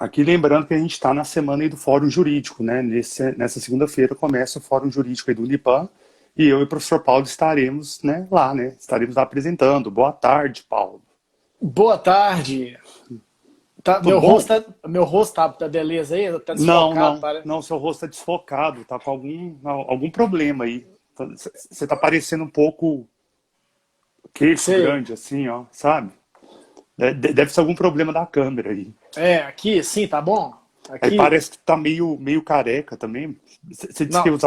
Aqui lembrando que a gente está na semana aí do Fórum Jurídico, né? Nessa segunda-feira começa o Fórum Jurídico aí do Unipan e eu e o professor Paulo estaremos, né, lá, né? Estaremos lá apresentando. Boa tarde, Paulo. Boa tarde. Tudo bom? Meu rosto tá beleza aí? Tá Não, desfocado, não, para. não, seu rosto está desfocado, tá com algum problema aí. Você tá parecendo um pouco queixo Sei. grande assim, ó, sabe? Deve ser algum problema da câmera aí. Aqui, sim, tá bom? Aí Aqui, parece que tá meio careca também. Você disse que não.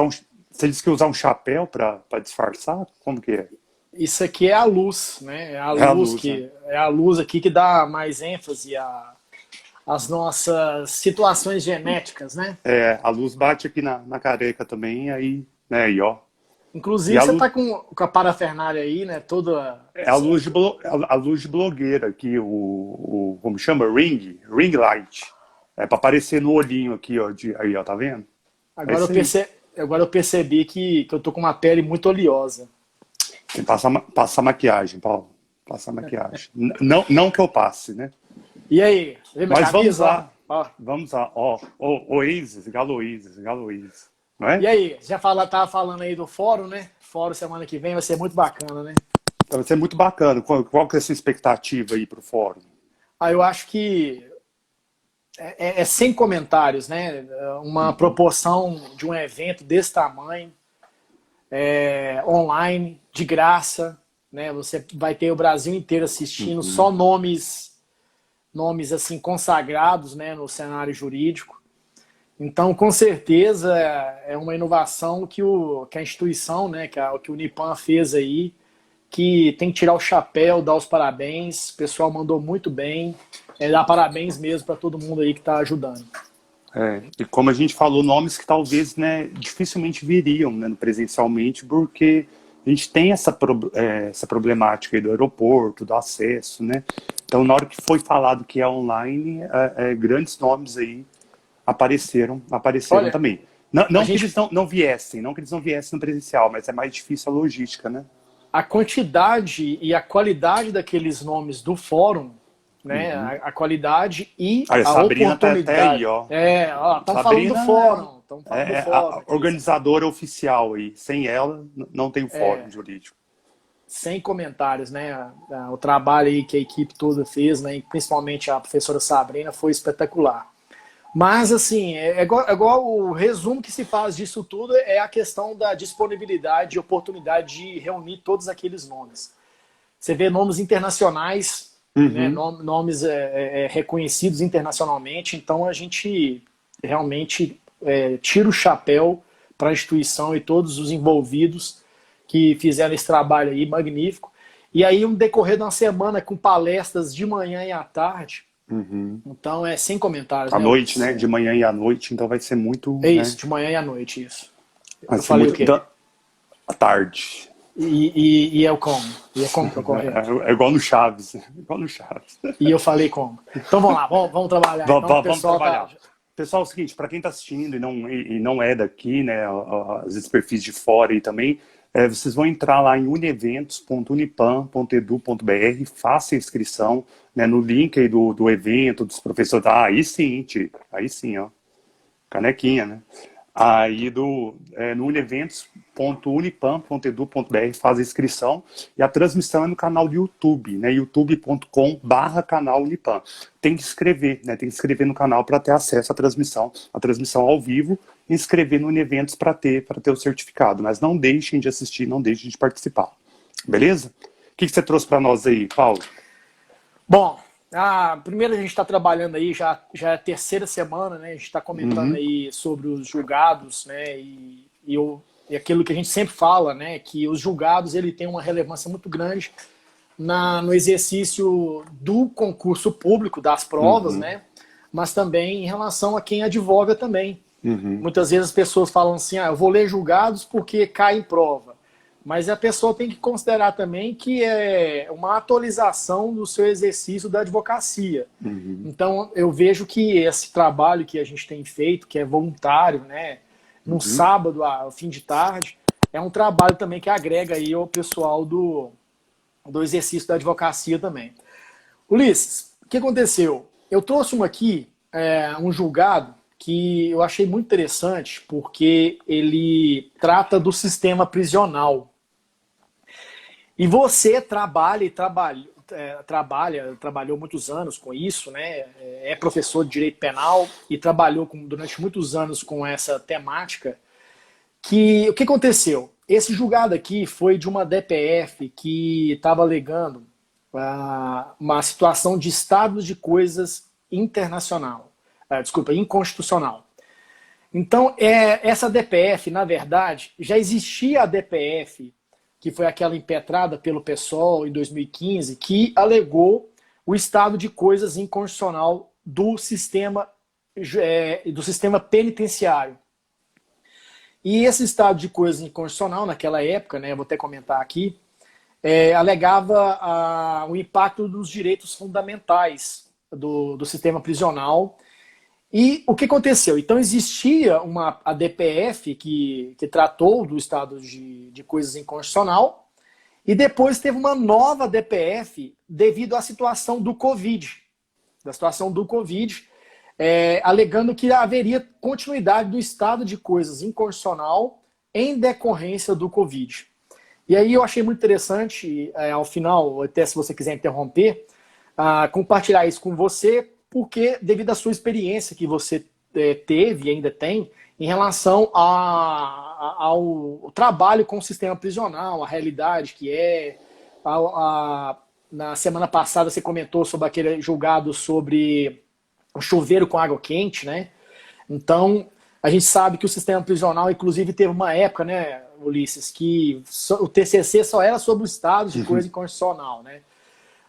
você disse que ia usar um chapéu para disfarçar? Como que é? Isso aqui é a luz, né? É a luz, né? É a luz aqui que dá mais ênfase às nossas situações genéticas, né? É, a luz bate aqui na careca também, aí, né, aí, ó. E Inclusive, a você luz, tá com a parafernália aí, né? Toda. é a luz de blogueira aqui, como chama? Ring light. É para aparecer no olhinho aqui, ó, aí, ó, tá vendo? É Agora eu isso aí. perce... Agora eu percebi que eu tô com uma pele muito oleosa. Tem que passar maquiagem, Paulo. Passar maquiagem. Não, não que eu passe, né? E aí, vê minha Mas vamos camisa, ó? lá. Ó. Vamos lá. Ó, Oasis, Galoises, Galoises. Não é? E aí, tava falando aí do fórum, né? Fórum semana que vem vai ser muito bacana, né? Então, vai ser muito bacana. Qual que é a sua expectativa aí para o fórum? Eu acho que é sem comentários, né? Uma proporção de um evento desse tamanho, online, de graça, né? Você vai ter o Brasil inteiro assistindo, Uhum. só nomes assim consagrados, né? No cenário jurídico. Então, com certeza, é uma inovação que a instituição, né? Que o Unipan fez aí, que tem que tirar o chapéu, dar os parabéns. O pessoal mandou muito bem. Dar parabéns mesmo para todo mundo aí que está ajudando. É, e como a gente falou, nomes que talvez, né, dificilmente viriam, né, presencialmente, porque a gente tem essa problemática aí do aeroporto, do acesso, né? Então, na hora que foi falado que é online, grandes nomes aí apareceram Olha, também. Não, a não que gente, eles não viessem, não que eles não viessem no presencial, mas é mais difícil a logística, né? a quantidade e a qualidade daqueles nomes do fórum, né? Uhum. A qualidade e Aí, a a Sabrina tá até aí, oportunidade. ó. Estão falando do Sabrina fórum, estão falando do é fórum a aqui. organizadora oficial aí. Sem ela, não tem o fórum jurídico. Sem comentários, né? O trabalho aí que a equipe toda fez, né? E principalmente a professora Sabrina, foi espetacular. Mas, assim, é igual o resumo que se faz disso tudo é a questão da disponibilidade e oportunidade de reunir todos aqueles nomes. Você vê nomes internacionais, né, Uhum. nomes reconhecidos internacionalmente, então a gente realmente tira o chapéu para a instituição e todos os envolvidos que fizeram esse trabalho aí magnífico. E aí, um decorrer de uma semana com palestras de manhã e à tarde, Uhum. então é sem comentários, À né, noite, Ulisses? né? De manhã e à noite, então vai ser muito, É né? isso, de manhã e à noite, isso. Vai Eu ser falei o muito quê? à tarde. E é o como? E é como que é o correto? É igual no Chaves, né? Igual no Chaves. E eu falei como? Então vamos lá, vamos trabalhar. Então o Vamos pessoal tá. trabalhar. Pessoal, é o seguinte, para quem está assistindo e não é daqui, né, às vezes perfis de fora e também, vocês vão entrar lá em univentos.unipan.edu.br, faça a inscrição, né, no link aí do evento, dos professores. Ah, aí sim, Tico, aí sim, ó, canequinha, né? Aí no univentos.unipan.edu.br faz a inscrição e a transmissão é no canal do YouTube, né? youtube.com/canal Unipan. Tem que inscrever, né? Tem que inscrever no canal para ter acesso à transmissão ao vivo, e inscrever no Univentos para ter o certificado. Mas não deixem de assistir, não deixem de participar. Beleza? O que você trouxe para nós aí, Paulo? Bom, primeiro a gente está trabalhando aí, já é a terceira semana, né? A gente está comentando Uhum, aí sobre os julgados, né? E aquilo que a gente sempre fala, né? Que os julgados ele tem uma relevância muito grande no exercício do concurso público, das provas, uhum, né? Mas também em relação a quem advoga também. uhum, Muitas vezes as pessoas falam assim, eu vou ler julgados porque cai em prova. Mas a pessoa tem que considerar também que é uma atualização do seu exercício da advocacia. uhum, Então, eu vejo que esse trabalho que a gente tem feito, que é voluntário, né, no uhum. sábado, ao fim de tarde, é um trabalho também que agrega aí ao pessoal do exercício da advocacia também. Ulisses, o que aconteceu? Eu trouxe uma aqui, um julgado que eu achei muito interessante, porque ele trata do sistema prisional. E você trabalhou muitos anos com isso, né? É professor de direito penal e trabalhou durante muitos anos com essa temática. O que aconteceu? Esse julgado aqui foi de uma DPF que estava alegando uma situação de estado de coisas inconstitucional. Então, essa DPF, na verdade, já existia a DPF, que foi aquela impetrada pelo PSOL em 2015, que alegou o estado de coisas inconstitucional do sistema penitenciário. E esse estado de coisas inconstitucional, naquela época, né, vou até comentar aqui, alegava o impacto dos direitos fundamentais do sistema prisional. E o que aconteceu? Então existia a DPF que tratou do estado de coisas inconstitucional, e depois teve uma nova DPF devido à situação do Covid, alegando que haveria continuidade do estado de coisas inconstitucional em decorrência do Covid. E aí eu achei muito interessante, ao final, até se você quiser interromper, compartilhar isso com você, porque devido à sua experiência que você teve e ainda tem em relação ao trabalho com o sistema prisional, a realidade que na semana passada você comentou sobre aquele julgado sobre o chuveiro com água quente, né? Então, a gente sabe que o sistema prisional, inclusive, teve uma época, né, Ulisses, que o TCC só era sobre o estado de coisa inconstitucional, né?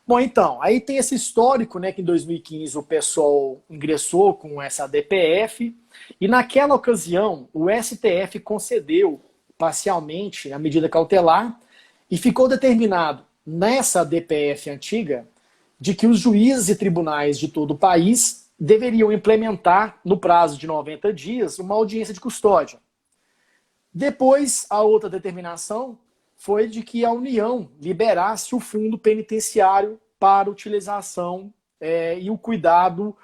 Bom, então, aí tem esse histórico, né, que em 2015 o PSOL ingressou com essa DPF, e naquela ocasião o STF concedeu parcialmente a medida cautelar e ficou determinado nessa DPF antiga de que os juízes e tribunais de todo o país deveriam implementar, no prazo de 90 dias, uma audiência de custódia. Depois, a outra determinação foi de que a União liberasse o fundo penitenciário para utilização e o cuidado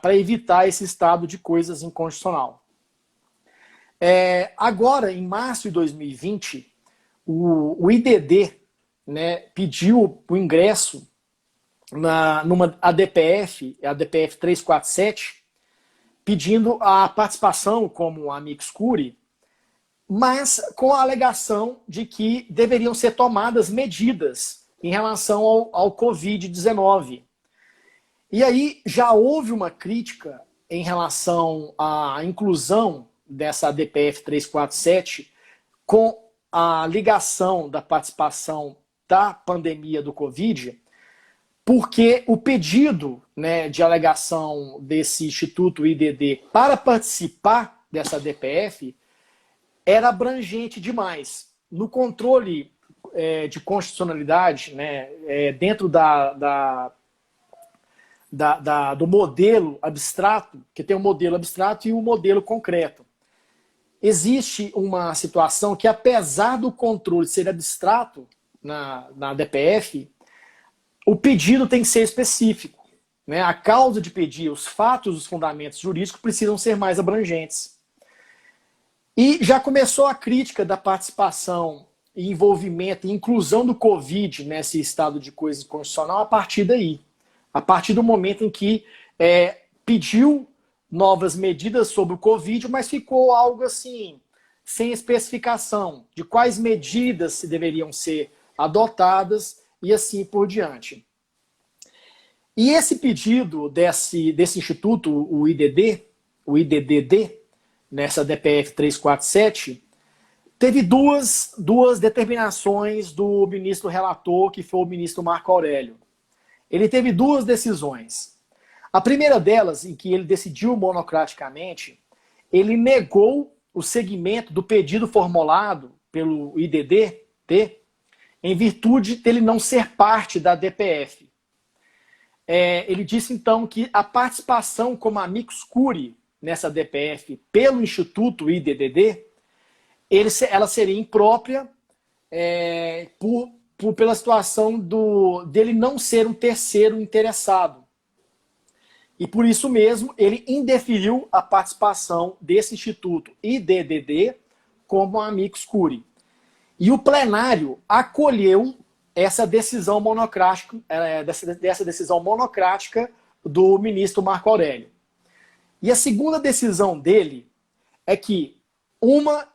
para evitar esse estado de coisas inconstitucional. Agora, em março de 2020, o IDD, né, pediu o ingresso numa ADPF, a DPF 347, pedindo a participação como amicus curiae, mas com a alegação de que deveriam ser tomadas medidas em relação ao Covid-19. E aí já houve uma crítica em relação à inclusão dessa DPF 347 com a ligação da participação da pandemia do Covid, porque o pedido, né, de alegação desse Instituto IDD para participar dessa DPF era abrangente demais. No controle de constitucionalidade, né, dentro do modelo abstrato, que tem um modelo abstrato e um modelo concreto. Existe uma situação que, apesar do controle ser abstrato na DPF, o pedido tem que ser específico, né? A causa de pedir, os fatos, os fundamentos jurídicos precisam ser mais abrangentes. E já começou a crítica da participação, envolvimento e inclusão do Covid nesse estado de coisa constitucional a partir daí. A partir do momento em que pediu novas medidas sobre o Covid, mas ficou algo assim, sem especificação de quais medidas deveriam ser adotadas e assim por diante. E esse pedido desse instituto, o IDDD, nessa DPF 347, teve duas determinações do ministro relator, que foi o ministro Marco Aurélio. Ele teve duas decisões. A primeira delas, em que ele decidiu monocraticamente, ele negou o seguimento do pedido formulado pelo IDD, em virtude dele não ser parte da DPF. Ele disse, então, que a participação como amicus curiae nessa DPF pelo Instituto IDDD, ela seria imprópria pela situação dele não ser um terceiro interessado. E por isso mesmo, ele indeferiu a participação desse Instituto IDDD como amicus curiae. E o plenário acolheu essa decisão monocrática, dessa decisão monocrática do ministro Marco Aurélio. E a segunda decisão dele é que,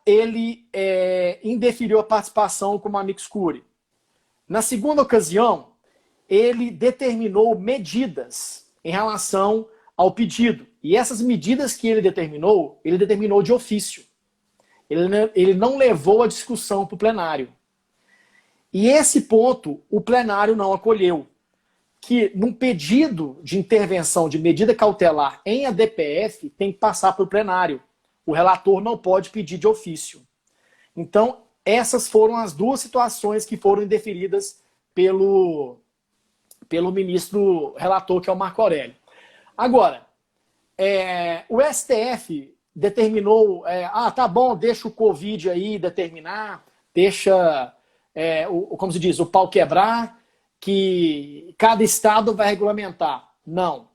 ele indeferiu a participação como amicus curiae. Na segunda ocasião, ele determinou medidas em relação ao pedido. E essas medidas que ele determinou de ofício. Ele não levou a discussão para o plenário. E esse ponto o plenário não acolheu. Que num pedido de intervenção de medida cautelar em ADPF tem que passar para o plenário. O relator não pode pedir de ofício. Então, essas foram as duas situações que foram indeferidas pelo ministro relator, que é o Marco Aurélio. Agora, o STF determinou, tá bom, deixa o Covid aí determinar, deixa, como se diz, o pau quebrar, que cada estado vai regulamentar. Não.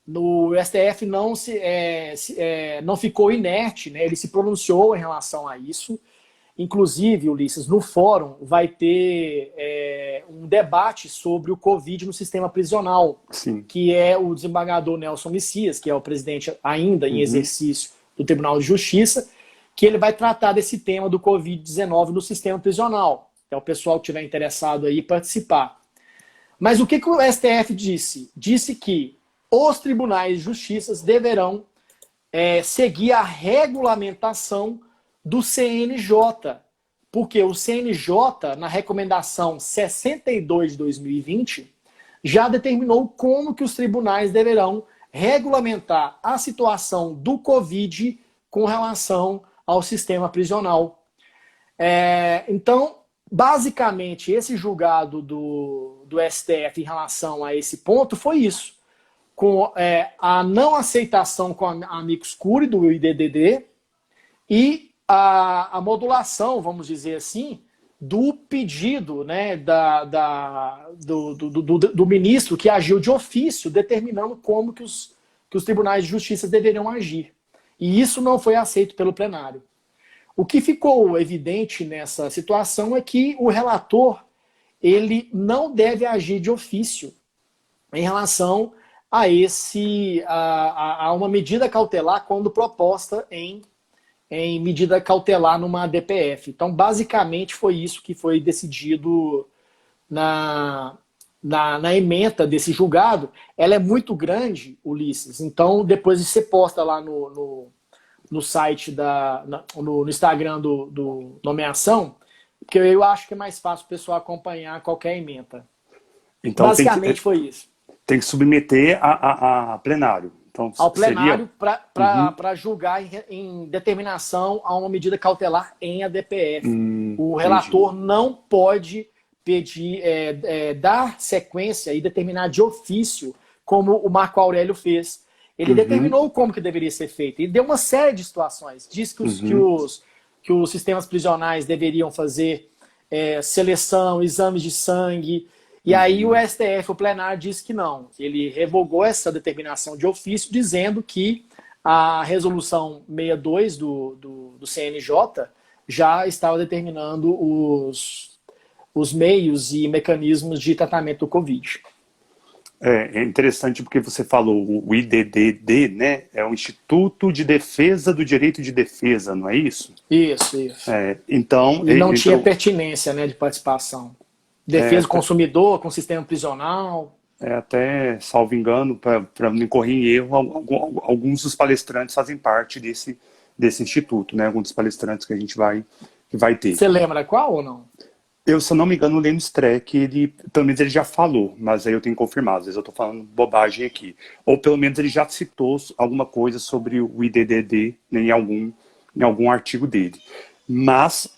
No STF não ficou inerte, né? Ele se pronunciou em relação a isso. Inclusive, Ulisses, no fórum vai ter um debate sobre o Covid no sistema prisional, Sim. Que é o desembargador Nelson Messias, que é o presidente ainda em exercício do Tribunal de Justiça, que ele vai tratar desse tema do Covid-19 no sistema prisional. Então, o pessoal que estiver interessado aí participar. Mas o que o STF disse? Disse que os tribunais de justiça deverão seguir a regulamentação do CNJ, porque o CNJ, na recomendação 62 de 2020, já determinou como que os tribunais deverão regulamentar a situação do Covid com relação ao sistema prisional. Então, basicamente, esse julgado do STF em relação a esse ponto foi isso, com a não aceitação com a amicus curiae do IDDD e a modulação, vamos dizer assim, do pedido, né, do ministro que agiu de ofício, determinando como que os tribunais de justiça deveriam agir. E isso não foi aceito pelo plenário. O que ficou evidente nessa situação é que o relator ele não deve agir de ofício em relação a uma medida cautelar quando proposta em medida cautelar numa DPF. Então, basicamente, foi isso que foi decidido na ementa desse julgado. Ela é muito grande, Ulisses, então depois você posta lá no site, no Instagram do Nomeação, porque eu acho que é mais fácil o pessoal acompanhar qualquer ementa. Então, basicamente foi isso. Tem que submeter a plenário. Então, ao plenário para julgar em determinação a uma medida cautelar em ADPF. O relator não pode pedir, dar sequência e determinar de ofício, como o Marco Aurélio fez. Ele determinou como que deveria ser feito. E deu uma série de situações. Diz que os sistemas prisionais deveriam fazer seleção, exames de sangue. E aí o STF, o plenário, disse que não. Ele revogou essa determinação de ofício, dizendo que a resolução 62 do CNJ já estava determinando os meios e mecanismos de tratamento do Covid. É interessante porque você falou o IDDD, né? É o Instituto de Defesa do Direito de Defesa, não é isso? Isso. Então, e não tinha pertinência, né, de participação. Defesa do consumidor, com sistema prisional. Até, salvo engano, para não incorrer em erro, alguns dos palestrantes fazem parte desse instituto, né? Alguns dos palestrantes que a gente vai ter. Você lembra qual ou não? Se eu não me engano, o Lênin Streck, pelo menos ele já falou, mas aí eu tenho que confirmar, às vezes eu estou falando bobagem aqui. Ou pelo menos ele já citou alguma coisa sobre o IDDD em algum artigo dele. Mas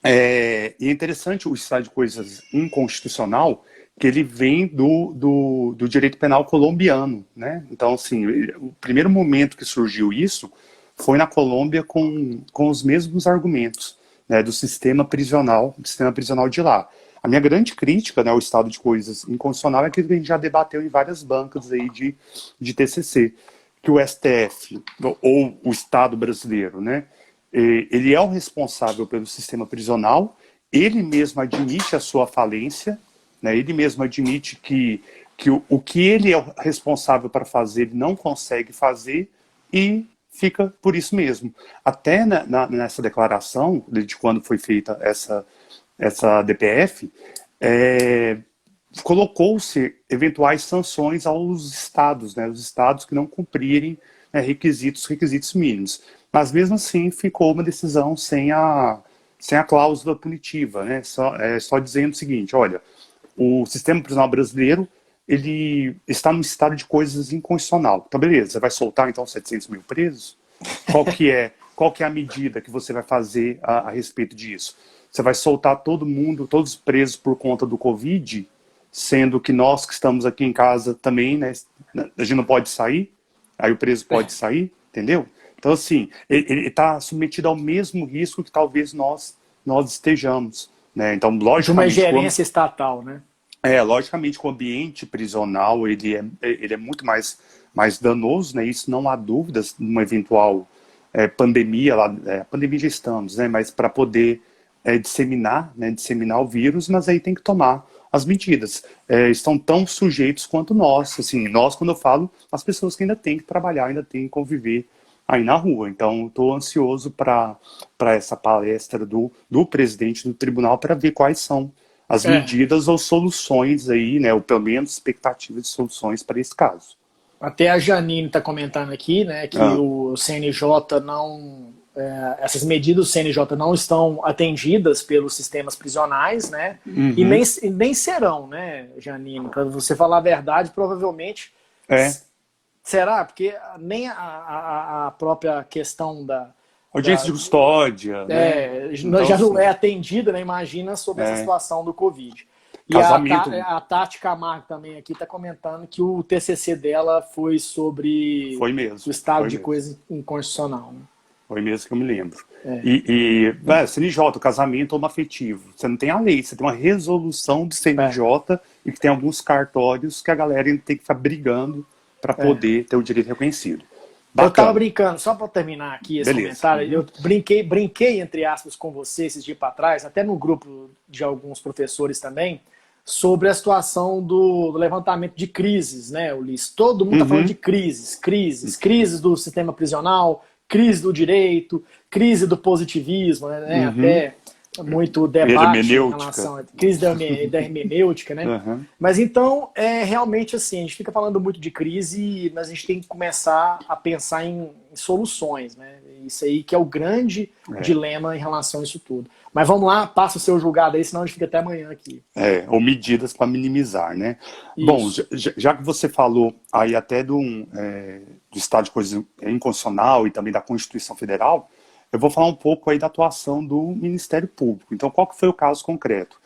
é interessante o estado de coisas inconstitucional, que ele vem do direito penal colombiano, né? Então, assim, o primeiro momento que surgiu isso foi na Colômbia com os mesmos argumentos, né, do sistema prisional de lá. A minha grande crítica, né, ao estado de coisas inconstitucional é aquilo que a gente já debateu em várias bancas aí de TCC, que o STF, ou o Estado brasileiro, né, ele é o responsável pelo sistema prisional, ele mesmo admite a sua falência, né, ele mesmo admite que o que ele é responsável para fazer, ele não consegue fazer e fica por isso mesmo. Até nessa declaração, de quando foi feita essa DPF, colocou-se eventuais sanções aos estados, né, os estados que não cumprirem, né, requisitos mínimos. Mas mesmo assim ficou uma decisão sem a cláusula punitiva, né, só dizendo o seguinte, olha, o sistema prisional brasileiro ele está num estado de coisas inconstitucional. Então, beleza, você vai soltar então 700 mil presos? Qual que é a medida que você vai fazer a respeito disso? Você vai soltar todo mundo, todos presos por conta do Covid, sendo que nós que estamos aqui em casa também, né, a gente não pode sair, aí o preso pode sair, entendeu? Então, assim, ele está submetido ao mesmo risco que talvez nós estejamos, né? Então, logicamente... De uma gerência estatal, né? Logicamente, o ambiente prisional ele é muito mais danoso, né? Isso não há dúvidas numa eventual pandemia, pandemia já estamos, né? Mas para poder disseminar o vírus, mas aí tem que tomar as medidas. Estão tão sujeitos quanto nós, assim, nós, quando eu falo, as pessoas que ainda têm que trabalhar, ainda têm que conviver aí na rua. Então, estou ansioso para essa palestra do presidente do tribunal para ver quais são as medidas ou soluções aí, né, ou pelo menos expectativas de soluções para esse caso. Até a Janine está comentando aqui, né, que o CNJ não... essas medidas do CNJ não estão atendidas pelos sistemas prisionais, né, e nem serão, né, Janine? Para você falar a verdade, provavelmente... Será? Porque nem a própria questão da... Audiência de custódia. Né? Então, já não é atendida, né? Imagina sobre essa situação do Covid. E Casamento. a Tati Camargo também aqui está comentando que o TCC dela foi sobre o estado de coisa inconstitucional. Né? Foi mesmo que eu me lembro. CNJ, o casamento homoafetivo. Você não tem a lei, você tem uma resolução do CNJ e que tem alguns cartórios que a galera tem que ficar brigando para poder ter o direito reconhecido. Bacana. Eu estava brincando, só para terminar aqui esse comentário, eu brinquei, entre aspas, com você esses dias para trás, até no grupo de alguns professores também, sobre a situação do levantamento de crises, né, Ulisses? Todo mundo está falando de crises do sistema prisional, crise do direito, crise do positivismo, né? Até muito debate em relação à crise da hermenêutica, né? Mas então, realmente assim, a gente fica falando muito de crise, mas a gente tem que começar a pensar em soluções, né? Isso aí que é o grande dilema em relação a isso tudo. Mas vamos lá, passa o seu julgado aí, senão a gente fica até amanhã aqui. Ou medidas para minimizar, né? Isso. Bom, já que você falou aí até do estado de coisas inconstitucional e também da Constituição Federal, eu vou falar um pouco aí da atuação do Ministério Público. Então, qual que foi o caso concreto?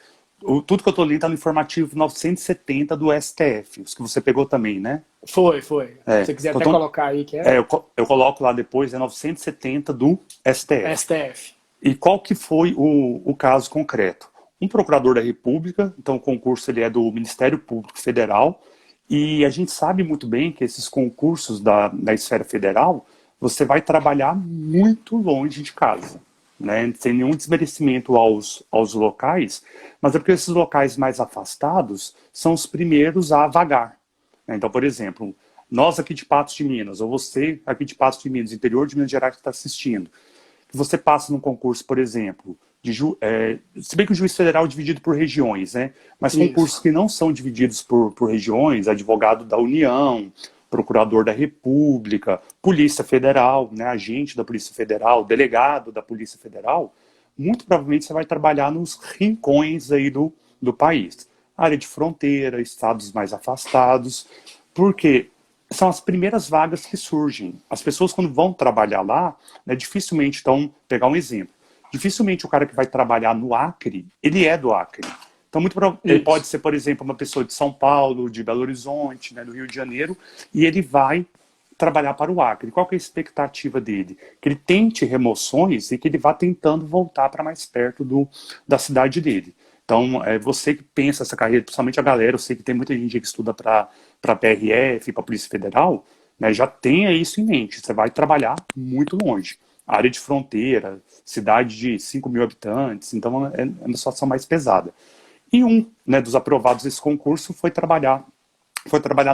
Tudo que eu estou lendo está no informativo 970 do STF, os que você pegou também, né? Foi. Se você quiser até colocar aí que eu coloco lá depois, 970 do STF. E qual que foi o caso concreto? Um procurador da República, então o concurso ele é do Ministério Público Federal, e a gente sabe muito bem que esses concursos da esfera federal, você vai trabalhar muito longe de casa, né? Sem nenhum desmerecimento aos locais, mas é porque esses locais mais afastados são os primeiros a vagar. Então, por exemplo, nós aqui de Patos de Minas, ou você aqui de Patos de Minas, interior de Minas Gerais que está assistindo, você passa num concurso, por exemplo, se bem que o juiz federal é dividido por regiões, né? Mas concursos que não são divididos por regiões, advogado da União, procurador da República, Polícia Federal, né, agente da Polícia Federal, delegado da Polícia Federal, muito provavelmente você vai trabalhar nos rincões aí do país. Área de fronteira, estados mais afastados, porque são as primeiras vagas que surgem. As pessoas, quando vão trabalhar lá, né, dificilmente, então, pegar um exemplo, dificilmente o cara que vai trabalhar no Acre, ele é do Acre. Então, ele pode ser, por exemplo, uma pessoa de São Paulo, de Belo Horizonte, né, do Rio de Janeiro, e ele vai trabalhar para o Acre. Qual que é a expectativa dele? Que ele tente remoções e que ele vá tentando voltar para mais perto da cidade dele. Então, você que pensa essa carreira, principalmente a galera, eu sei que tem muita gente que estuda para PRF, para Polícia Federal, né, já tenha isso em mente. Você vai trabalhar muito longe. Área de fronteira, cidade de 5 mil habitantes, então é uma situação mais pesada. E né, dos aprovados desse concurso foi trabalhar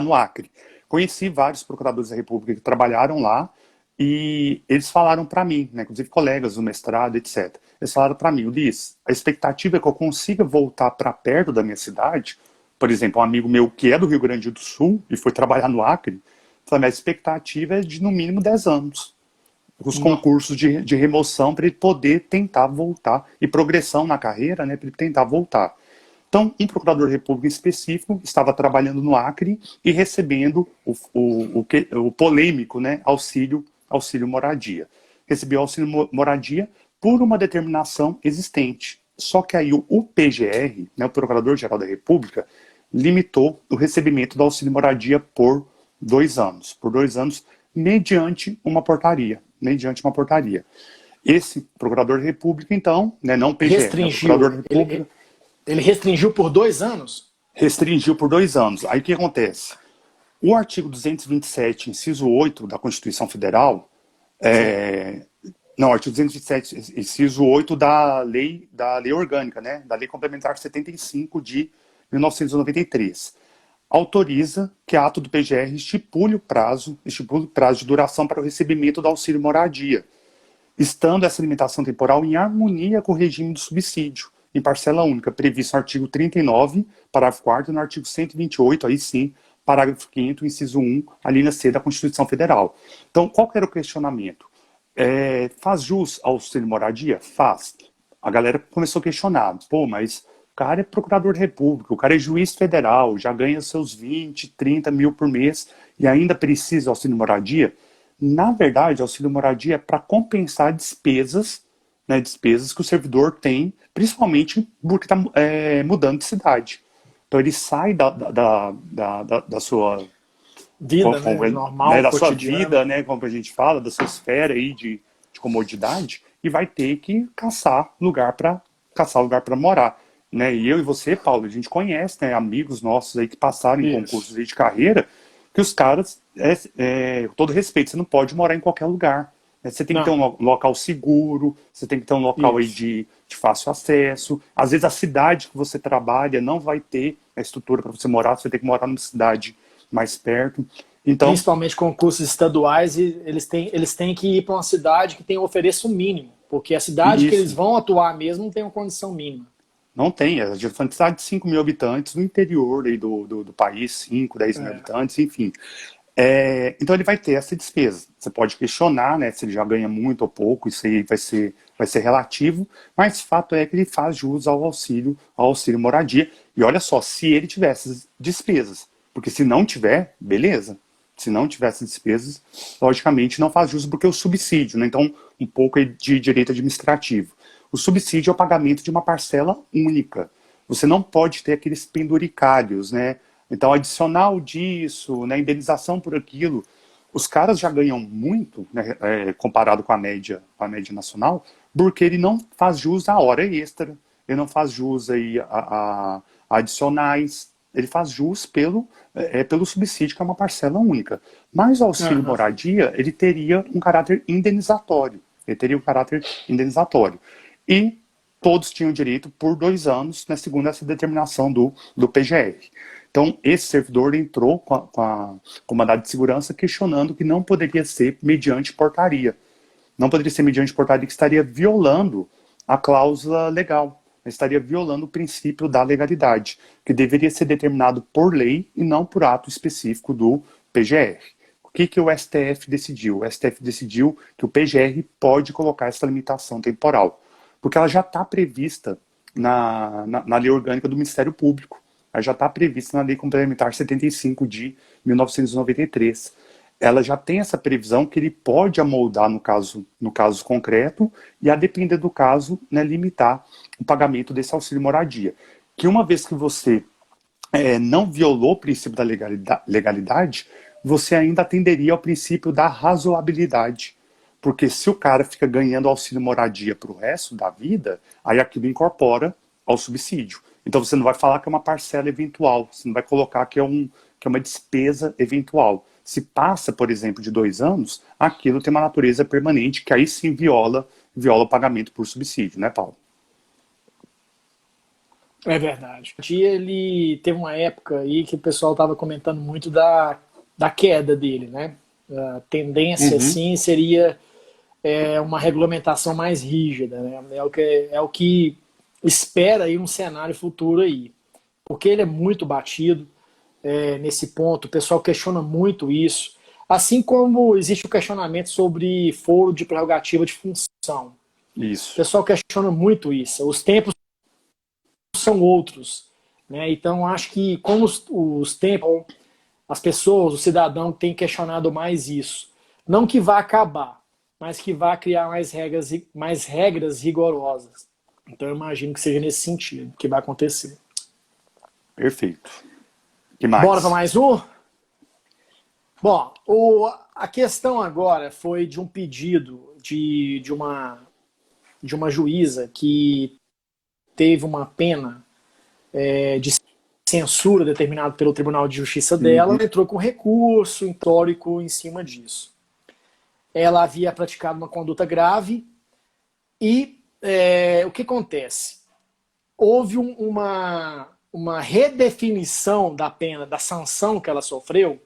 no Acre. Conheci vários procuradores da República que trabalharam lá e eles falaram para mim, né, inclusive colegas do mestrado, etc. Eles falaram para mim, Ulisses, a expectativa é que eu consiga voltar para perto da minha cidade. Por exemplo, um amigo meu que é do Rio Grande do Sul e foi trabalhar no Acre, falou, a expectativa é de no mínimo 10 anos. Os concursos de remoção para ele poder tentar voltar, e progressão na carreira, né, para ele tentar voltar. Então, um procurador da República específico estava trabalhando no Acre e recebendo o polêmico, né, auxílio moradia. Recebeu auxílio moradia por uma determinação existente. Só que aí o PGR, né, o Procurador-Geral da República, limitou o recebimento do auxílio moradia por 2 anos. Por 2 anos, mediante uma portaria. Esse Procurador da República, então, né, não o PGR, restringiu. Né, o Procurador da República, ele restringiu por 2 anos? Restringiu por 2 anos. Aí o que acontece? O artigo 227, inciso 8 da Constituição Federal, artigo 227, inciso 8 da lei orgânica, né, da Lei Complementar 75 de 1993, autoriza que a ato do PGR estipule o prazo de duração para o recebimento do auxílio moradia, estando essa limitação temporal em harmonia com o regime do subsídio, em parcela única, previsto no artigo 39, parágrafo 4º, e no artigo 128, aí sim, parágrafo 5º, inciso 1, a linha C da Constituição Federal. Então, qual que era o questionamento? Faz jus ao auxílio moradia? Faz. A galera começou a questionar, mas o cara é procurador da República, o cara é juiz federal, já ganha seus 20, 30 mil por mês e ainda precisa de auxílio moradia? Na verdade, auxílio moradia é para compensar despesas, né, despesas que o servidor tem, principalmente porque está mudando de cidade. Então ele sai da sua vida, né, normal, né, da cotidiana. sua vida, né, como a gente fala, da sua esfera aí de comodidade, e vai ter que caçar lugar para morar. Né? E eu e você, Paulo, a gente conhece, né, amigos nossos aí que passaram em concursos aí de carreira, que os caras, com todo respeito, você não pode morar em qualquer lugar. Né? Você tem que ter um local seguro, você tem que ter um local aí de fácil acesso. Às vezes a cidade que você trabalha não vai ter a estrutura para você morar, você tem que morar numa cidade mais perto. Então, principalmente concursos estaduais, e eles têm que ir para uma cidade que tem um ofereço mínimo, porque a cidade que eles vão atuar mesmo não tem uma condição mínima. Não tem, a gente falando de cidade de 5 mil habitantes no interior aí do país, 5, 10 mil habitantes, enfim. Então ele vai ter essa despesa. Você pode questionar, né, se ele já ganha muito ou pouco, isso aí vai ser relativo, mas fato é que ele faz jus ao auxílio moradia. E olha só, se ele tiver essas despesas, porque se não tiver, beleza. Se não tiver essas despesas, logicamente não faz jus, porque é o subsídio, né? Então, um pouco de direito administrativo. O subsídio é o pagamento de uma parcela única. Você não pode ter aqueles penduricalhos, né? Então, adicional disso, né, indenização por aquilo. Os caras já ganham muito, né, comparado com a média nacional, porque ele não faz jus à hora extra, ele não faz jus aí a adicionais, ele faz jus pelo subsídio, que é uma parcela única. Mas o auxílio moradia, ele teria um caráter indenizatório. E todos tinham direito por 2 anos, né, segundo essa determinação do PGR. Então, esse servidor entrou com o mandado de segurança questionando que não poderia ser mediante portaria. Não poderia ser mediante portaria, que estaria violando a cláusula legal, estaria violando o princípio da legalidade, que deveria ser determinado por lei e não por ato específico do PGR. O que o STF decidiu? O STF decidiu que o PGR pode colocar essa limitação temporal, porque ela já está prevista na lei orgânica do Ministério Público. Ela já está prevista na Lei Complementar 75 de 1993. Ela já tem essa previsão que ele pode amoldar no caso concreto e, a depender do caso, né, limitar o pagamento desse auxílio moradia. Que uma vez que você não violou o princípio da legalidade, você ainda atenderia ao princípio da razoabilidade. Porque se o cara fica ganhando auxílio moradia para o resto da vida, aí aquilo incorpora ao subsídio. Então você não vai falar que é uma parcela eventual, você não vai colocar que é uma despesa eventual. Se passa, por exemplo, de 2 anos, aquilo tem uma natureza permanente, que aí sim viola o pagamento por subsídio, né, Paulo? É verdade. Ele teve uma época aí que o pessoal estava comentando muito da queda dele, né? A tendência, Uhum. sim, seria uma regulamentação mais rígida, né? É o que espera aí um cenário futuro aí. Porque ele é muito batido nesse ponto, o pessoal questiona muito isso. Assim como existe o questionamento sobre foro de prerrogativa de função. O Isso. pessoal questiona muito isso. Os tempos são outros, né? Então, acho que como os tempos, as pessoas, o cidadão tem questionado mais isso. Não que vá acabar, mas que vá criar mais regras rigorosas. Então, eu imagino que seja nesse sentido que vai acontecer. Perfeito. Que Bora para mais? mais um? Bom, a questão agora foi de um pedido de uma juíza que teve uma pena de censura determinado pelo Tribunal de Justiça dela, Uhum. ela entrou com recurso histórico em cima disso. Ela havia praticado uma conduta grave e o que acontece? Houve uma redefinição da pena, da sanção que ela sofreu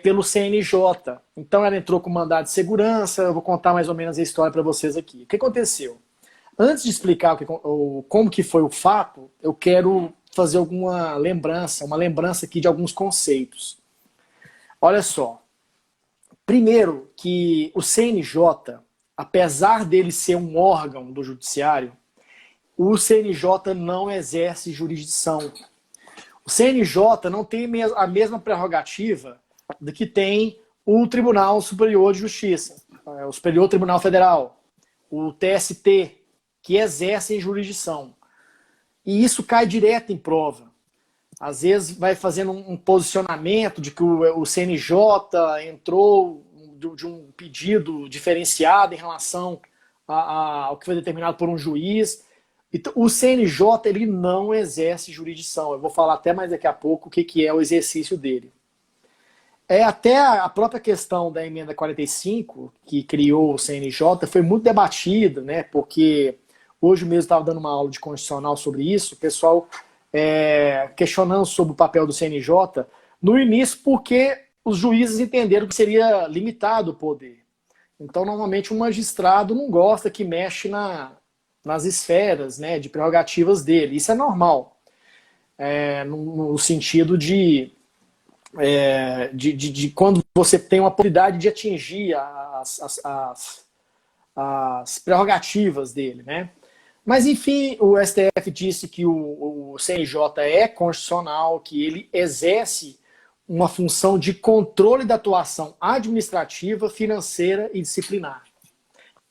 pelo CNJ. Então ela entrou com mandado de segurança, eu vou contar mais ou menos a história para vocês aqui. O que aconteceu? Antes de explicar como que foi o fato, eu quero fazer uma lembrança aqui de alguns conceitos. Olha só, primeiro que o CNJ, apesar dele ser um órgão do judiciário, o CNJ não exerce jurisdição. O CNJ não tem a mesma prerrogativa do que tem o Tribunal Superior de Justiça, o Superior Tribunal Federal, o TST, que exercem jurisdição. E isso cai direto em prova. Às vezes vai fazendo um posicionamento de que o CNJ entrou de um pedido diferenciado em relação ao que foi determinado por um juiz. Então, o CNJ ele não exerce jurisdição. Eu vou falar até mais daqui a pouco o que é o exercício dele. Até a própria questão da emenda 45, que criou o CNJ, foi muito debatida, né? Porque hoje mesmo estava dando uma aula de constitucional sobre isso, o pessoal questionando sobre o papel do CNJ, no início porque os juízes entenderam que seria limitado o poder. Então, normalmente, um magistrado não gosta que mexe nas esferas, né, de prerrogativas dele. Isso é normal, no sentido de quando você tem uma possibilidade de atingir as prerrogativas dele, né? Mas, enfim, o STF disse que o CNJ é constitucional, que ele exerce uma função de controle da atuação administrativa, financeira e disciplinar.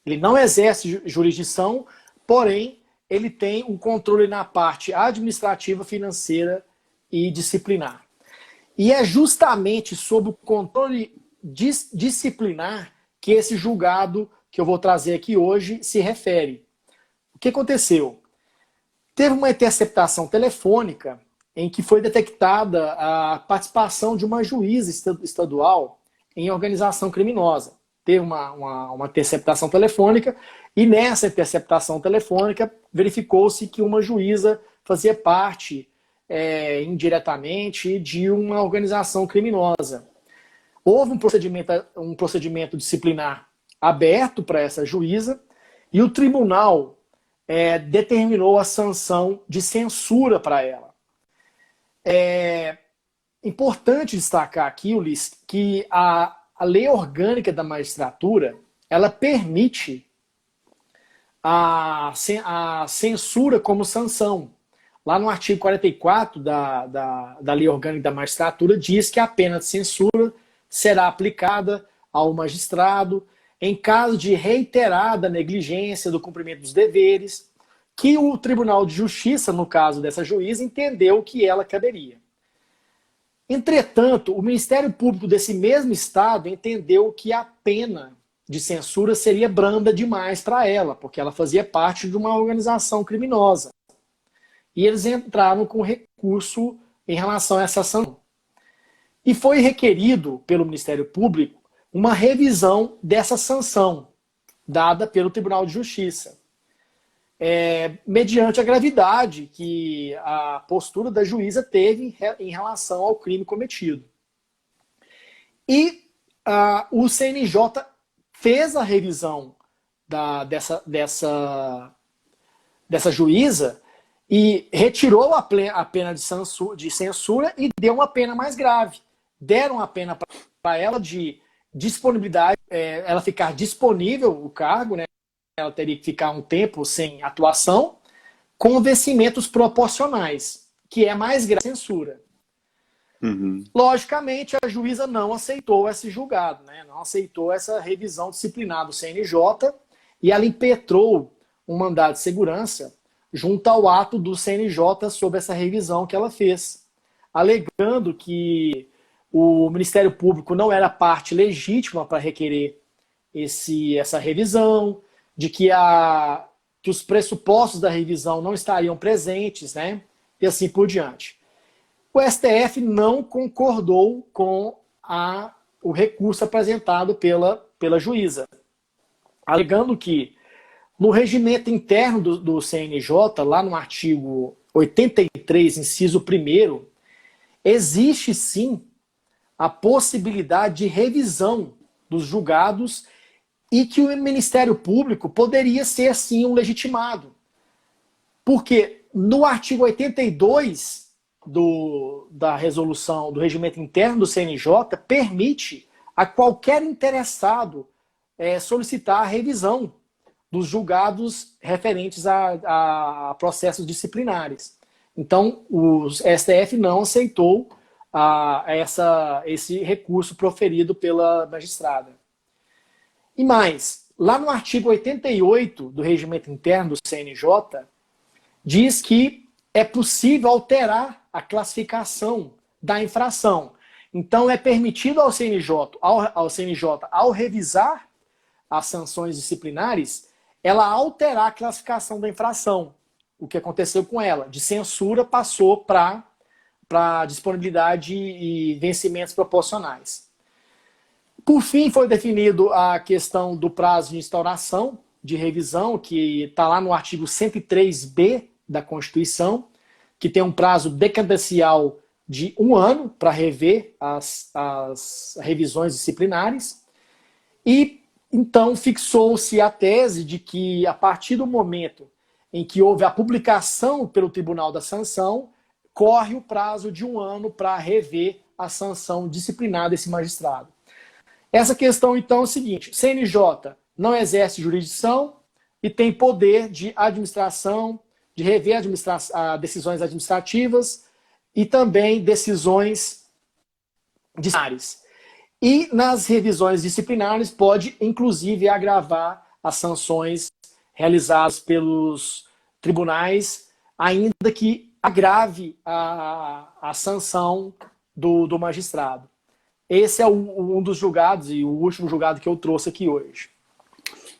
Ele não exerce jurisdição, porém, ele tem um controle na parte administrativa, financeira e disciplinar. E é justamente sob o controle disciplinar que esse julgado que eu vou trazer aqui hoje se refere. O que aconteceu? Teve uma interceptação telefônica em que foi detectada a participação de uma juíza estadual em organização criminosa. Teve uma interceptação telefônica e nessa interceptação telefônica verificou-se que uma juíza fazia parte indiretamente de uma organização criminosa. Houve um procedimento disciplinar aberto para essa juíza e o tribunal determinou a sanção de censura para ela. É importante destacar aqui, Ulisses, que a lei orgânica da magistratura ela permite a censura como sanção. Lá no artigo 44 da Lei Orgânica da Magistratura diz que a pena de censura será aplicada ao magistrado em caso de reiterada negligência do cumprimento dos deveres, que o Tribunal de Justiça, no caso dessa juíza, entendeu que ela caberia. Entretanto, o Ministério Público desse mesmo estado entendeu que a pena de censura seria branda demais para ela, porque ela fazia parte de uma organização criminosa. e eles entraram com recurso em relação a essa sanção. E foi requerido pelo Ministério Público uma revisão dessa sanção dada pelo Tribunal de Justiça, mediante a gravidade que a postura da juíza teve em relação ao crime cometido. E o CNJ fez a revisão dessa juíza e retirou a pena de censura e deu uma pena mais grave. Deram a pena para ela de disponibilidade, ela ficar disponível o cargo, né? Ela teria que ficar um tempo sem atuação, com vencimentos proporcionais, que é mais grave que a censura. Uhum. Logicamente, a juíza não aceitou esse julgado, né? Não aceitou essa revisão disciplinar do CNJ e ela impetrou um mandado de segurança junto ao ato do CNJ sobre essa revisão que ela fez, alegando que o Ministério Público não era parte legítima para requerer essa revisão, de que os pressupostos da revisão não estariam presentes, né? E assim por diante. O STF não concordou com o recurso apresentado pela juíza, alegando que no regimento interno do CNJ, lá no artigo 83, inciso 1º, existe sim a possibilidade de revisão dos julgados e que o Ministério Público poderia ser sim um legitimado. Porque no artigo 82 da resolução do regimento interno do CNJ permite a qualquer interessado solicitar a revisão dos julgados referentes a processos disciplinares. Então, o STF não aceitou esse recurso proferido pela magistrada. E mais, lá no artigo 88 do regimento interno do CNJ, diz que é possível alterar a classificação da infração. Então, é permitido ao CNJ, ao revisar as sanções disciplinares, ela alterar a classificação da infração. O que aconteceu com ela? De censura passou para disponibilidade e vencimentos proporcionais. Por fim, foi definido a questão do prazo de instauração de revisão, que está lá no artigo 103b da Constituição, que tem um prazo decadencial de 1 ano para rever as revisões disciplinares. E, então, fixou-se a tese de que, a partir do momento em que houve a publicação pelo Tribunal da Sanção, corre o prazo de 1 ano para rever a sanção disciplinar desse magistrado. Essa questão, então, é o seguinte: CNJ não exerce jurisdição e tem poder de administração, de rever decisões administrativas e também decisões disciplinares. E nas revisões disciplinares pode, inclusive, agravar as sanções realizadas pelos tribunais, ainda que agrave a sanção do magistrado. Esse é um dos julgados e o último julgado que eu trouxe aqui hoje.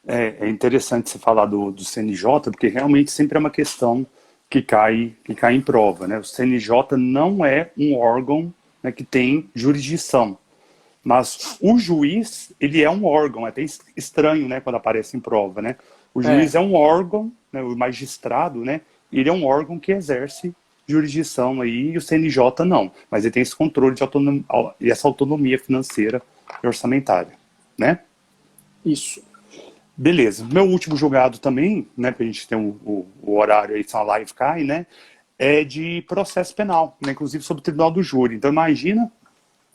É interessante você falar do CNJ, porque realmente sempre é uma questão que cai em prova, né? O CNJ não é um órgão, né, que tem jurisdição, mas o juiz, ele é um órgão, é até estranho, né, quando aparece em prova, né? O juiz é um órgão, né, o magistrado, né, ele é um órgão que exerce jurisdição aí, e o CNJ não, mas ele tem esse controle de autonomia, e essa autonomia financeira e orçamentária, né? Isso. Beleza. Meu último julgado também, né, porque a gente tem o horário aí, se a live cai, né, é de processo penal, né, inclusive sobre o Tribunal do Júri. Então imagina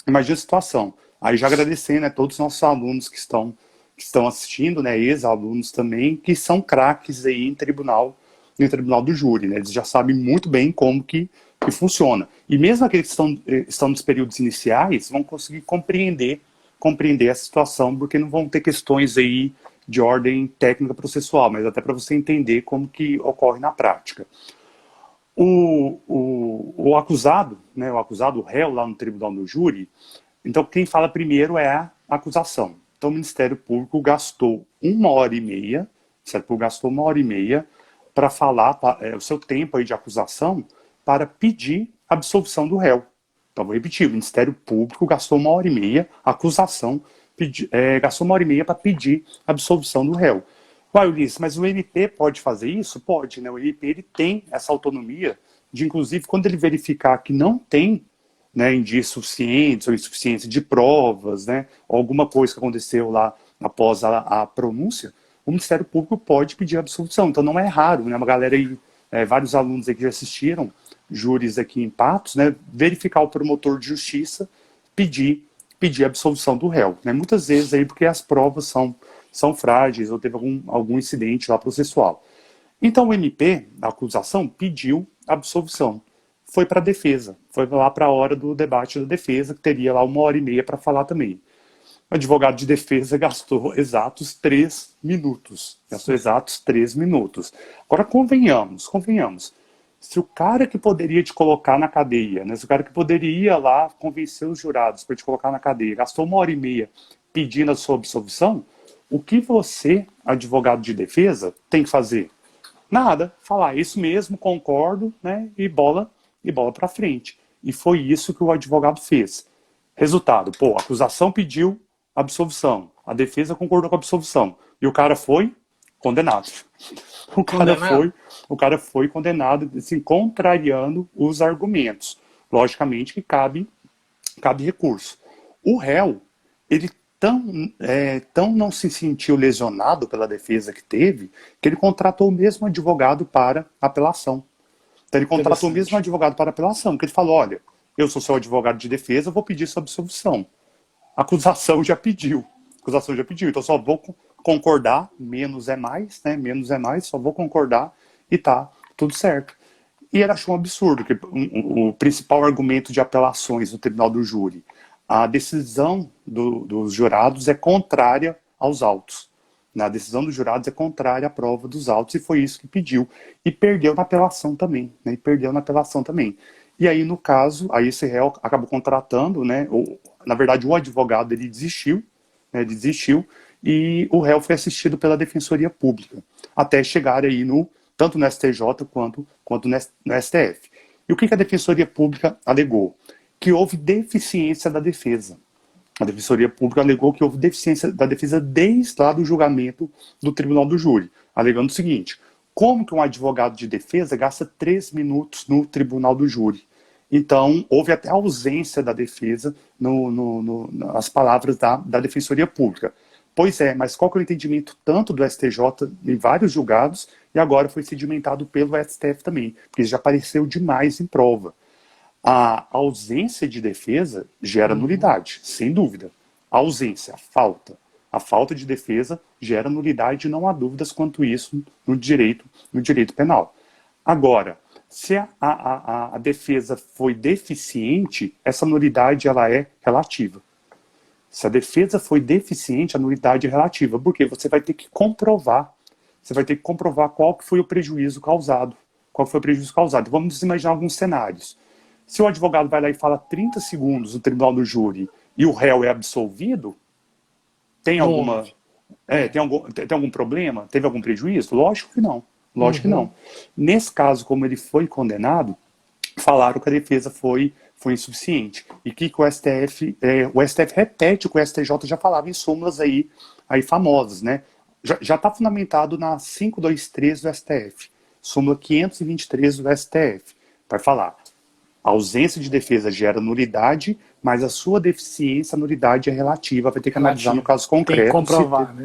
a situação. Aí já agradecendo, né, todos os nossos alunos que estão assistindo, né, ex-alunos também, que são craques aí no Tribunal do Júri, né, eles já sabem muito bem como que funciona. E mesmo aqueles que estão nos períodos iniciais vão conseguir compreender essa situação, porque não vão ter questões aí de ordem técnica processual, mas até para você entender como que ocorre na prática. O acusado, né, o réu lá no Tribunal do Júri, então quem fala primeiro é a acusação. Então o Ministério Público gastou 1h30, certo? Gastou 1h30 para falar o seu tempo aí de acusação para pedir absolvição do réu. Então, vou repetir, o Ministério Público gastou 1h30, a acusação gastou 1h30 para pedir absolvição do réu. Uai, Ulisses, mas o MP pode fazer isso? Pode, né? O MP ele tem essa autonomia de, inclusive, quando ele verificar que não tem, né, indícios suficientes ou insuficiência de provas, né, ou alguma coisa que aconteceu lá após a pronúncia, o Ministério Público pode pedir absolvição. Então não é raro, né, uma galera aí, vários alunos aqui já assistiram, júris aqui em Patos, né, verificar o promotor de justiça pedir absolvição do réu, né, muitas vezes aí porque as provas são frágeis ou teve algum incidente lá processual. Então o MP, a acusação, pediu absolvição. Foi para a defesa, foi lá para a hora do debate da defesa, que teria lá 1h30 para falar também. O advogado de defesa gastou exatos 3 minutos. Agora, convenhamos. Se o cara que poderia te colocar na cadeia, né, se o cara que poderia lá convencer os jurados para te colocar na cadeia, gastou 1h30 pedindo a sua absolvição, o que você, advogado de defesa, tem que fazer? Nada. Falar, isso mesmo, concordo, né, e bola para frente. E foi isso que o advogado fez. Resultado, a acusação pediu absolvição, a defesa concordou com a absolvição, e o cara foi condenado. O cara foi condenado, assim, contrariando os argumentos. Logicamente que cabe recurso. O réu, ele tão não se sentiu lesionado pela defesa que teve, que ele contratou o mesmo advogado para apelação. Então ele contratou o mesmo advogado para apelação, que ele falou, olha, eu sou seu advogado de defesa, eu vou pedir sua absolvição. A acusação já pediu, então só vou concordar, menos é mais, só vou concordar e tá tudo certo. E ele achou um absurdo, que o principal argumento de apelações no tribunal do júri, a decisão dos jurados é contrária aos autos. A decisão dos jurados é contrária à prova dos autos, e foi isso que pediu. E perdeu na apelação também. E aí, no caso, aí esse réu acabou contratando, né, na verdade, o advogado ele desistiu, e o réu foi assistido pela Defensoria Pública, até chegar aí tanto no STJ quanto no STF. E o que a Defensoria Pública alegou? Que houve deficiência da defesa. A Defensoria Pública alegou que houve deficiência da defesa desde lá do julgamento do Tribunal do Júri, alegando o seguinte: como que um advogado de defesa gasta 3 minutos no Tribunal do Júri? Então, houve até ausência da defesa nas palavras da Defensoria Pública. Pois é, mas qual que é o entendimento tanto do STJ em vários julgados, e agora foi sedimentado pelo STF também, porque já apareceu demais em prova. A ausência de defesa gera nulidade, sem dúvida. A ausência, a falta de defesa gera nulidade, e não há dúvidas quanto isso no direito penal. Agora, se a defesa foi deficiente, essa nulidade ela é relativa. Se a defesa foi deficiente, a nulidade é relativa, porque você vai ter que comprovar. Qual que foi o prejuízo causado. Vamos imaginar alguns cenários. Se o advogado vai lá e fala 30 segundos no tribunal do júri e o réu é absolvido, tem algum problema? Teve algum prejuízo? Lógico que não. Que não. Nesse caso, como ele foi condenado, falaram que a defesa foi insuficiente. E que o STF repete o que o STJ já falava em súmulas aí famosas, né? Já está fundamentado na 523 do STF, súmula 523 do STF. Vai falar: a ausência de defesa gera nulidade, mas a sua deficiência, a nulidade é relativa. Vai ter que analisar no caso concreto, tem que comprovar,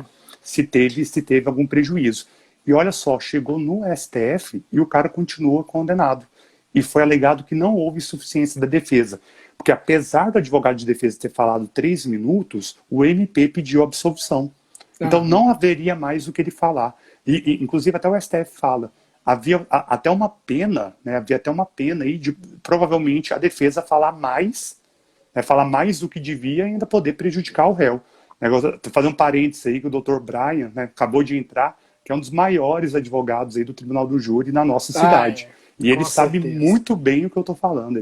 se teve algum prejuízo. E olha só, chegou no STF e o cara continua condenado. E foi alegado que não houve suficiência da defesa. Porque apesar do advogado de defesa ter falado 3 minutos, o MP pediu absolvição. Então não haveria mais o que ele falar. E inclusive até o STF fala. Havia até uma pena, né? Aí de provavelmente a defesa falar mais do que devia e ainda poder prejudicar o réu. Estou fazendo um parênteses aí que o Dr. Brian, né, acabou de entrar, que é um dos maiores advogados aí do Tribunal do Júri na nossa cidade. E ele sabe muito bem o que eu estou falando.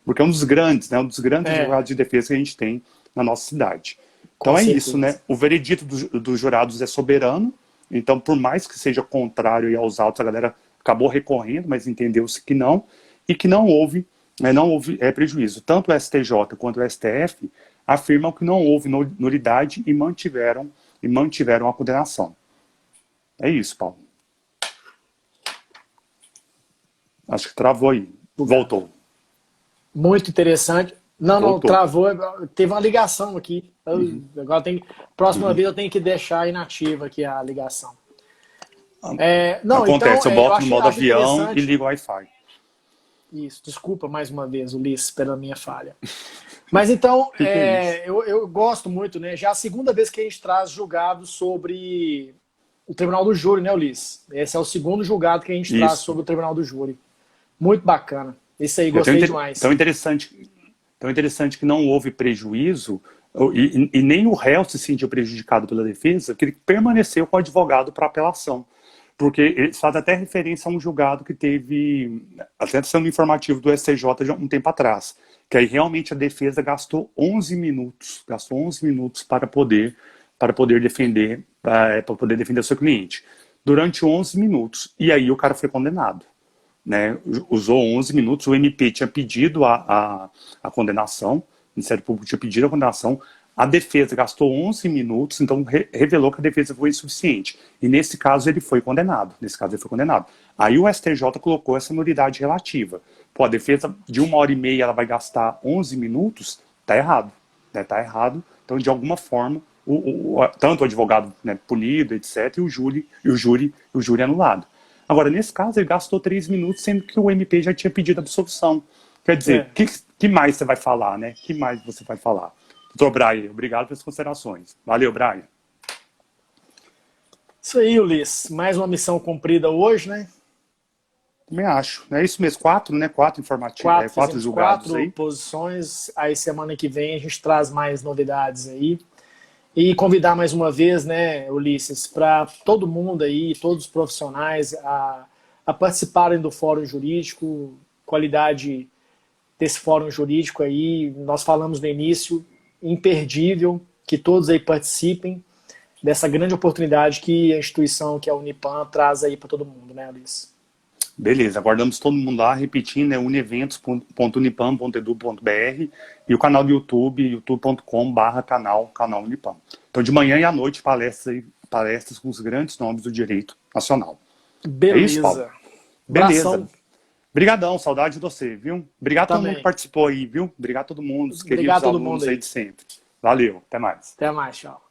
Porque é um dos grandes, né? Advogados de defesa que a gente tem na nossa cidade. Então é isso, né? O veredito dos jurados é soberano, Então, por mais que seja contrário aí aos autos, a galera acabou recorrendo, mas entendeu-se que não, e que não houve, prejuízo. Tanto o STJ quanto o STF afirmam que não houve nulidade e mantiveram a condenação. É isso, Paulo. Acho que travou aí. Voltou. Muito interessante. Não, travou. Teve uma ligação aqui. Agora próxima vez eu tenho que deixar inativa aqui a ligação. Acontece, então, eu boto no modo avião e ligo o Wi-Fi. Isso, desculpa mais uma vez, Ulisses, pela minha falha. Mas então, eu gosto muito, né? Já é a segunda vez que a gente traz julgado sobre o Tribunal do Júri, né, Ulisses? Esse é o segundo julgado que a gente traz sobre o Tribunal do Júri. Muito bacana. Isso aí, gostei demais. Tão interessante que não houve prejuízo e nem o réu se sentiu prejudicado pela defesa, que ele permaneceu com o advogado para apelação. Porque eles fazem até referência a um julgado que teve, até sendo informativo do STJ de um tempo atrás, que aí realmente a defesa gastou 11 minutos para poder defender o seu cliente. Durante 11 minutos. E aí o cara foi condenado. Né? Usou 11 minutos, o MP tinha pedido a condenação, o Ministério Público tinha pedido a condenação, a defesa gastou 11 minutos, então revelou que a defesa foi insuficiente. E nesse caso ele foi condenado. Aí o STJ colocou essa nulidade relativa. Pô, a defesa de 1h30 ela vai gastar 11 minutos, tá errado. Né? Tá errado. Então, de alguma forma, tanto o advogado, né, punido, etc., e o júri anulado. Agora, nesse caso, ele gastou 3 minutos, sendo que o MP já tinha pedido absolvição. Quer dizer, que mais você vai falar, né? Que mais você vai falar? Doutor Brian, obrigado pelas considerações. Valeu, Brian. Isso aí, Ulisses. Mais uma missão cumprida hoje, né? Também acho. É isso mesmo, 4, né? 4 informativos, 4 julgados 4 aí. posições. Aí, semana que vem, a gente traz mais novidades aí. E convidar mais uma vez, né, Ulisses, para todo mundo aí, todos os profissionais, a participarem do Fórum Jurídico, qualidade desse Fórum Jurídico aí, nós falamos no início, imperdível, que todos aí participem dessa grande oportunidade que a instituição, que é a Unipan, traz aí para todo mundo, né, Ulisses? Beleza, aguardamos todo mundo lá, repetindo, uneventos.unipan.edu.br e o canal do YouTube, youtube.com/canal Unipan. Então, de manhã e à noite, palestras com os grandes nomes do direito nacional. Beleza. É isso, Paulo? Beleza. Obrigadão, saudade de você, viu? Obrigado a todo mundo que participou aí, viu? Obrigado a todo mundo, os queridos alunos aí de sempre. Valeu, até mais. Até mais, tchau.